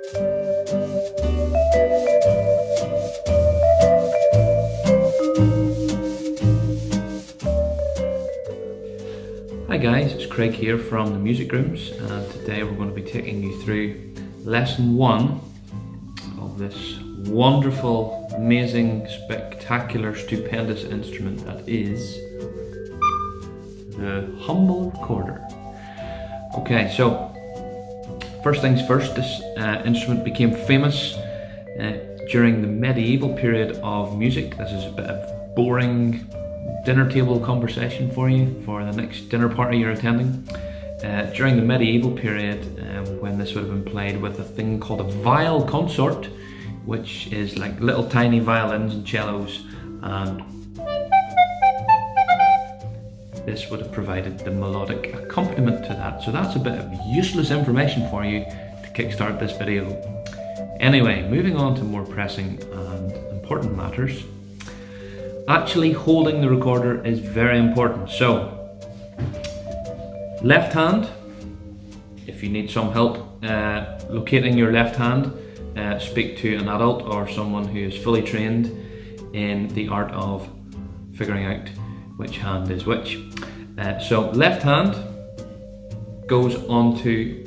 Hi guys, it's Craig here from the Music Rooms, and today we're going to be taking you through lesson 1 of this wonderful, amazing, spectacular, stupendous instrument that is the Humble Recorder. Okay, so first things first, this instrument became famous during the medieval period of music. This is a bit of boring dinner table conversation for you for the next dinner party you're attending. During the medieval period, when this would have been played with a thing called a viol consort, which is like little tiny violins and cellos, and this would have provided the melodic accompaniment to that. So that's a bit of useless information for you to kickstart this video. Anyway, moving on to more pressing and important matters. Actually holding the recorder is very important. So, left hand, if you need some help locating your left hand, speak to an adult or someone who is fully trained in the art of figuring out which hand is which. So left hand goes onto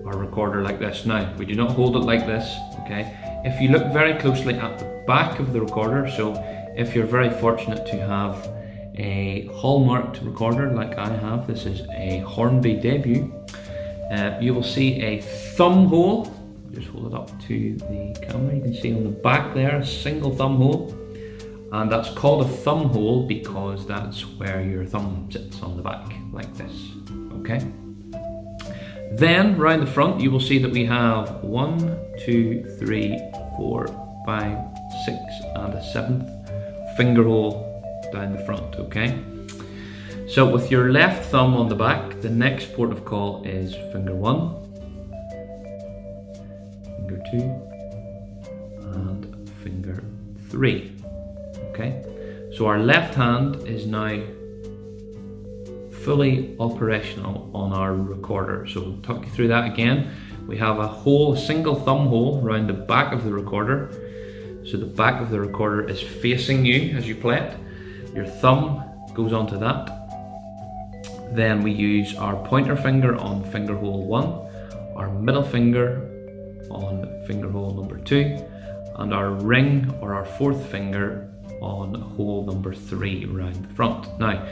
our recorder like this. Now, we do not hold it like this, okay? If you look very closely at the back of the recorder, so if you're very fortunate to have a hallmarked recorder like I have, this is a Hornby debut, you will see a thumb hole. Just hold it up to the camera. You can see on the back there a single thumb hole, and that's called a thumb hole because that's where your thumb sits on the back like this. Okay. Then round the front you will see that we have 1, 2, 3, 4, 5, 6 and a 7th finger hole down the front. Okay. So with your left thumb on the back, the next port of call is finger 1, finger 2 and finger 3. Okay, so our left hand is now fully operational on our recorder. So we'll talk you through that again. We have a single thumb hole around the back of the recorder. So the back of the recorder is facing you as you play it. Your thumb goes onto that. Then we use our pointer finger on finger hole 1, our middle finger on finger hole number 2, and our ring or our 4th finger on hole number 3 around the front. Now,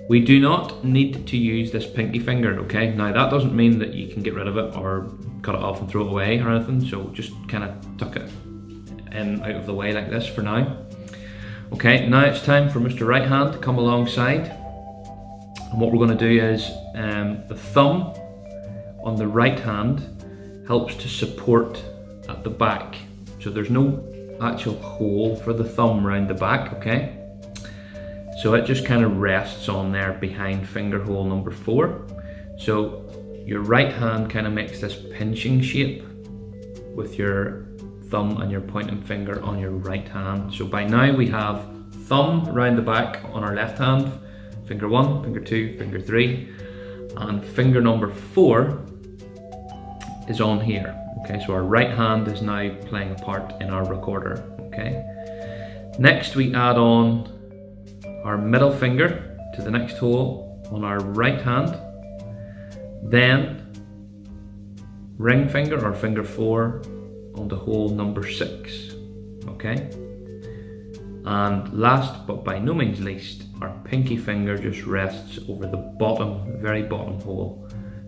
we do not need to use this pinky finger, okay? Now, that doesn't mean that you can get rid of it or cut it off and throw it away or anything, so just kind of tuck it in out of the way like this for now. Okay, now it's time for Mr. Right Hand to come alongside. And what we're going to do is the thumb on the right hand helps to support at the back. So there's no actual hole for the thumb around the back, okay? So it just kind of rests on there behind finger hole number 4. So your right hand kind of makes this pinching shape with your thumb and your pointing finger on your right hand. So by now we have thumb around the back on our left hand, finger 1, finger 2, finger 3, and finger number 4 is on here. Okay, so our right hand is now playing a part in our recorder, okay? Next we add on our middle finger to the next hole on our right hand, then ring finger or finger 4 onto hole number 6, okay? And last but by no means least, our pinky finger just rests over the bottom, very bottom hole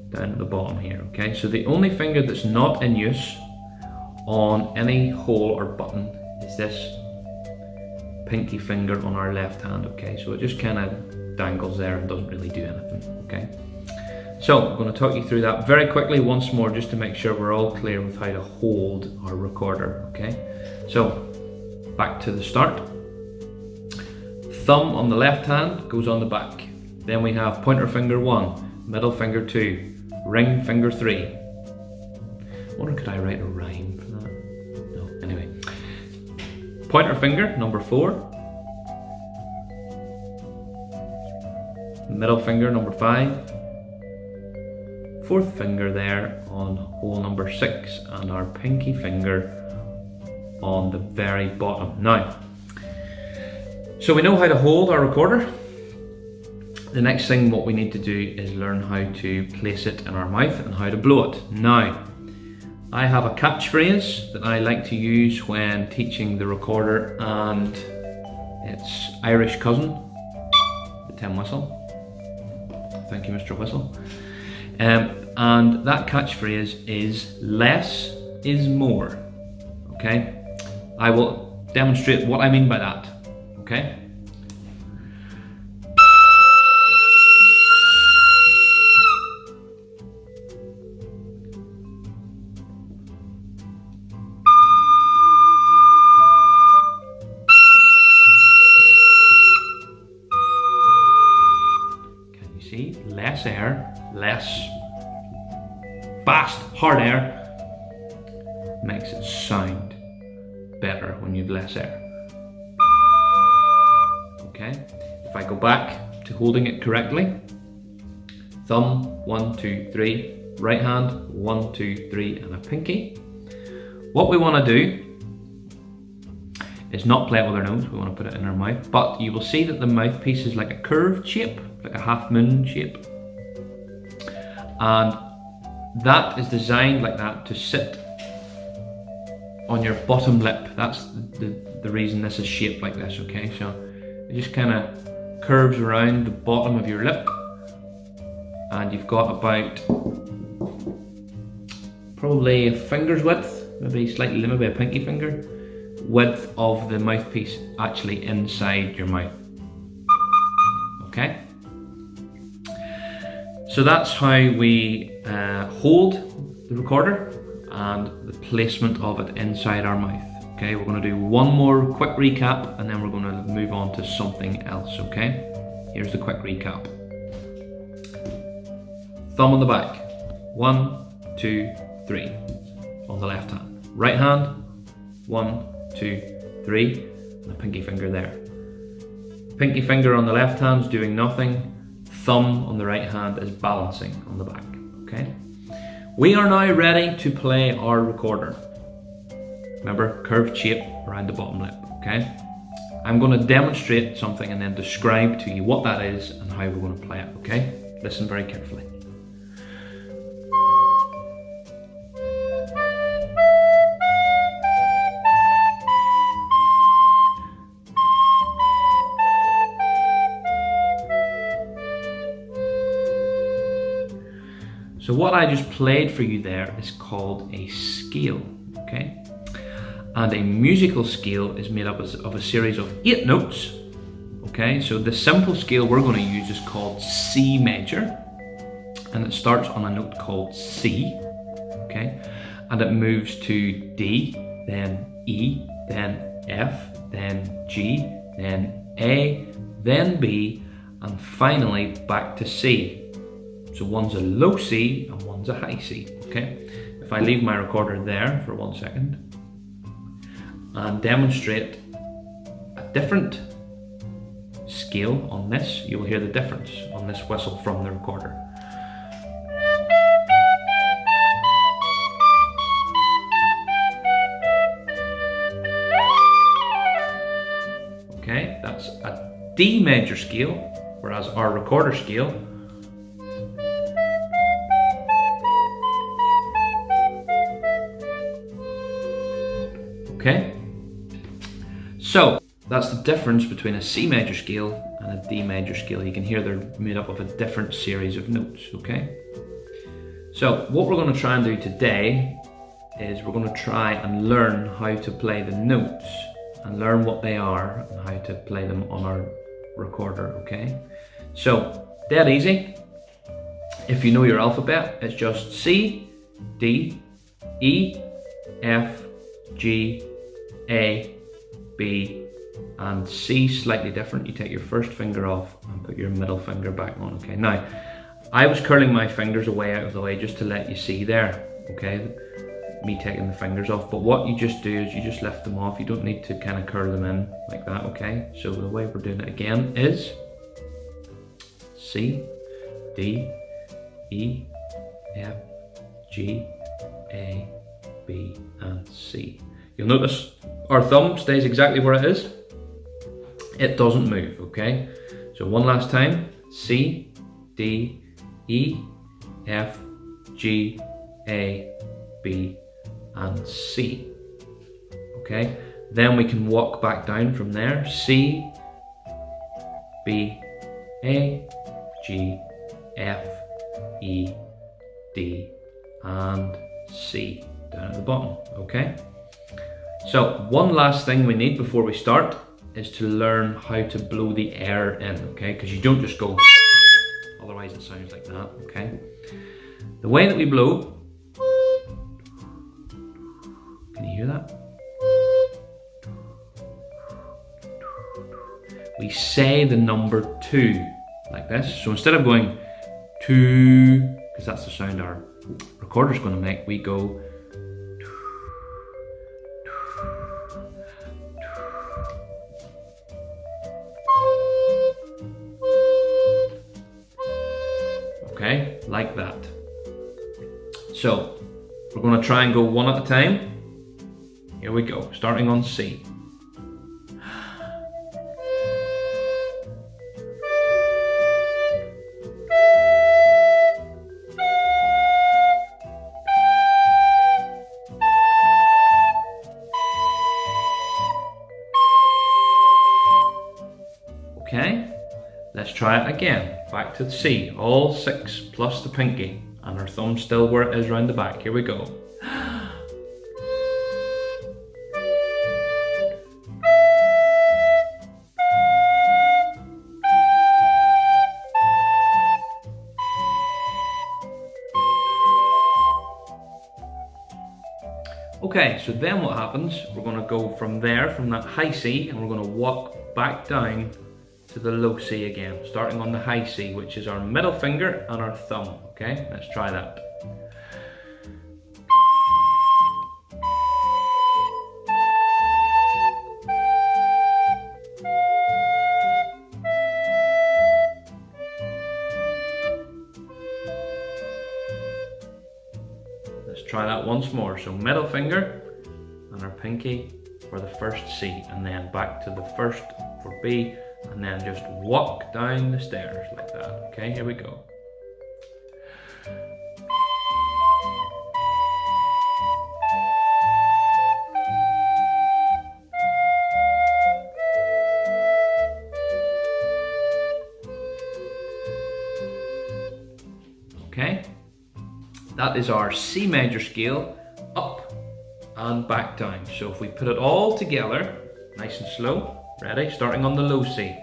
down at the bottom here, okay? So the only finger that's not in use on any hole or button is this pinky finger on our left hand, okay? So it just kind of dangles there and doesn't really do anything, okay? So I'm going to talk you through that very quickly once more just to make sure we're all clear with how to hold our recorder, okay? So back to the start. Thumb on the left hand goes on the back. Then we have pointer finger 1, middle finger 2, ring finger 3. I wonder could I write a rhyme for that? No, anyway. Pointer finger number 4, middle finger number 5, fourth finger there on hole number 6 and our pinky finger on the very bottom. Now, so we know how to hold our recorder. The next thing what we need to do is learn how to place it in our mouth and how to blow it. Now, I have a catchphrase that I like to use when teaching the recorder, and it's Irish cousin, the Tim Whistle. Thank you, Mr. Whistle. And that catchphrase is less is more. Okay? I will demonstrate what I mean by that. Okay? Can you see? Less air, less fast, hard air makes it sound better when you've less air. Okay, if I go back to holding it correctly, thumb 1, 2, 3, right hand 1, 2, 3, and a pinky. What we want to do is not play it with our nose, we want to put it in our mouth, but you will see that the mouthpiece is like a curved shape, like a half moon shape, and that is designed like that to sit on your bottom lip. That's the reason this is shaped like this, okay? So it just kind of curves around the bottom of your lip, and you've got about probably a finger's width, maybe a pinky finger width of the mouthpiece actually inside your mouth. Okay? So that's how we hold the recorder and the placement of it inside our mouth. Okay, we're going to do one more quick recap and then we're going to move on to something else. Okay, here's the quick recap. Thumb on the back, 1, 2, 3 on the left hand. Right hand, 1, 2, 3, and a pinky finger there. Pinky finger on the left hand is doing nothing. Thumb on the right hand is balancing on the back. Okay. We are now ready to play our recorder. Remember, curved shape around the bottom lip, okay? I'm going to demonstrate something and then describe to you what that is and how we're going to play it, okay? Listen very carefully. So what I just played for you there is called a scale, okay? And a musical scale is made up of a series of 8 notes, okay? So the simple scale we're going to use is called C major, and it starts on a note called C, okay? And it moves to D, then E, then F, then G, then A, then B, and finally back to C. So one's a low C and one's a high C, okay? If I leave my recorder there for 1 second and demonstrate a different scale on this, you will hear the difference on this whistle from the recorder. Okay, that's a D major scale, whereas our recorder scale okay, so that's the difference between a C major scale and a D major scale. You can hear they're made up of a different series of notes, okay? So what we're going to try and do today is we're going to try and learn how to play the notes and learn what they are and how to play them on our recorder, okay? So, dead easy. If you know your alphabet, it's just C, D, E, F, G, A, B, and C slightly different. You take your first finger off and put your middle finger back on, okay? Now, I was curling my fingers away out of the way just to let you see there, okay? Me taking the fingers off, but what you just do is you just lift them off. You don't need to kind of curl them in like that, okay? So the way we're doing it again is C, D, E, F, G, A, B, and C. You'll notice our thumb stays exactly where it is. It doesn't move, okay? So one last time, C, D, E, F, G, A, B, and C. Okay, then we can walk back down from there. C, B, A, G, F, E, D, and C down at the bottom, okay? So one last thing we need before we start is to learn how to blow the air in, okay? Because you don't just go, otherwise it sounds like that, okay? The way that we blow, can you hear that? We say the number 2 like this. So instead of going 2, because that's the sound our recorder's going to make, we go okay, like that. So we're going to try and go one at a time. Here we go, starting on C. Okay, let's try it again. Back to C, all 6 plus the pinky, and our thumb still where it is round the back. Here we go. Okay, so then what happens, we're going to go from there, from that high C, and we're going to walk back down to the low C again, starting on the high C, which is our middle finger and our thumb. Okay, let's try that. Let's try that once more. So middle finger and our pinky for the first C, and then back to the first for B, and then just walk down the stairs like that. Okay, here we go. Okay, that is our C major scale, up and back down. So if we put it all together, nice and slow, ready, starting on the low C.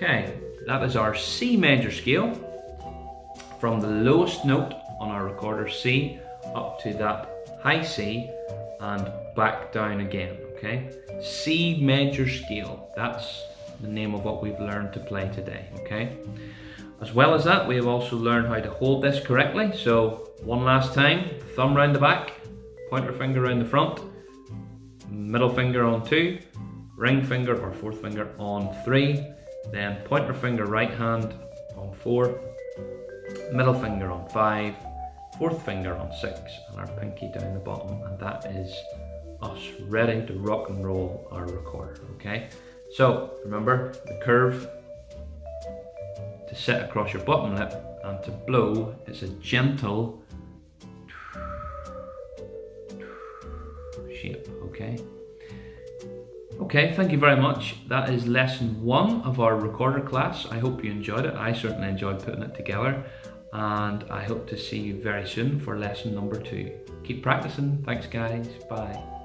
Okay, that is our C major scale, from the lowest note on our recorder C up to that high C and back down again, okay? C major scale, that's the name of what we've learned to play today, okay? As well as that, we have also learned how to hold this correctly. So one last time, thumb round the back, pointer finger round the front, middle finger on 2, ring finger or fourth finger on 3, then pointer finger right hand on 4, middle finger on 5, fourth finger on 6, and our pinky down the bottom, and that is us ready to rock and roll our recorder, okay? So remember the curve to sit across your bottom lip, and to blow is a gentle shape, okay? Okay, thank you very much. That is lesson 1 of our recorder class. I hope you enjoyed it. I certainly enjoyed putting it together, and I hope to see you very soon for lesson number 2. Keep practicing. Thanks guys. Bye.